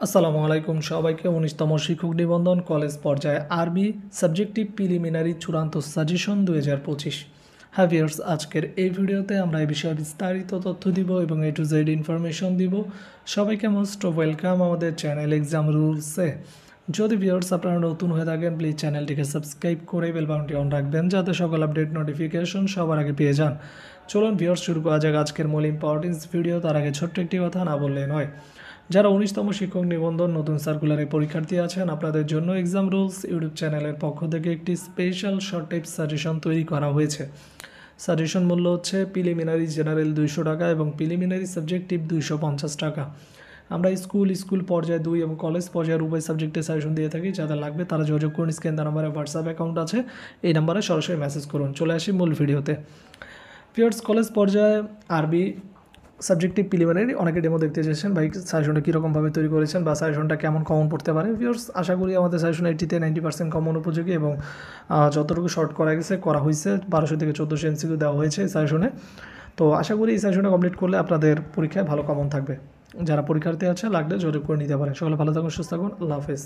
আসসালামু আলাইকুম সবাইকে ১৯তম শিক্ষক নিবন্ধন কলেজ পর্যায়ে আরবি সাবজেক্টিভ প্রিলিমিনারি চূড়ান্ত সাজেশন ২০২৫। হ্যাঁ ভিউয়ার্স, আজকের এই ভিডিওতে আমরা এই বিষয়ে বিস্তারিত তথ্য দিব এবং A to Z ইনফরমেশন দিব। সবাইকে মোস্ট ওয়েলকাম আমাদের চ্যানেল এক্সাম রুলসে। যদি ভিউয়ার্স আপনারা নতুন হয়ে থাকেন প্লিজ চ্যানেলটিকে সাবস্ক্রাইব করে বেল বাটনটি অন রাখবেন যাতে সকল আপডেট নোটিফিকেশন সবার আগে পেয়ে যান। চলুন ভিউয়ার্স, শুরু করা যাক আজকের মূল ইম্পর্টেন্স ভিডিও। তার আগে ছোট্ট একটি কথা না বললে নয়, যারা ১৯তম শিক্ষক নিবন্ধন নতুন সার্কুলারে পরীক্ষার্থী আছেন, আপনাদের জন্য এক্সাম রুলস ইউটিউব চ্যানেলের পক্ষ থেকে একটি স্পেশাল শর্ট টাইপ সাজেশন তৈরি করা হয়েছে। সাজেশন মূল্য হচ্ছে প্রিলিমিনারি জেনারেল ২০০ টাকা এবং প্রিলিমিনারি সাবজেক্টিভ ২৫০ টাকা। আমরা স্কুল পর্যায়ে ২ এবং কলেজ পর্যায়ের উভয় সাবজেক্টে সাজেশন দিয়ে থাকি। যাদের লাগবে তারা যোগাযোগ করুন। স্ক্রিন দেওয়া নাম্বারে হোয়াটসঅ্যাপ অ্যাকাউন্ট আছে, এই নাম্বারে সরাসরি মেসেজ করুন। চলে আসি মূল ভিডিওতে। ভিউয়ার্স, কলেজ পর্যায়ে আরবি সাবজেক্টিভ প্রিলিমিনারি অনেকে ডেমো দেখতে চেয়েছেন, ভাই সাজেশনটা কীরকমভাবে তৈরি করেছেন বা সাজেশনটা কেমন কমন পড়তে পারে। ভিউয়ার্স, আশা করি আমাদের সাজেশন 80-90% কমন উপযোগী এবং যতটুকু শর্ট করা হয়েছে 1200 থেকে 1400 MCQ দেওয়া হয়েছে এই সাজেশনে। তো আশা করি এই সাজেশনটা কমপ্লিট করলে আপনাদের পরীক্ষায় ভালো কমন থাকবে। যারা পরীক্ষার্থী আছে লাগলে যোগাযোগ করে নিতে পারেন। সকলে ভালো থাকুন, সুস্থ থাকুন, আল্লাহ হাফেজ।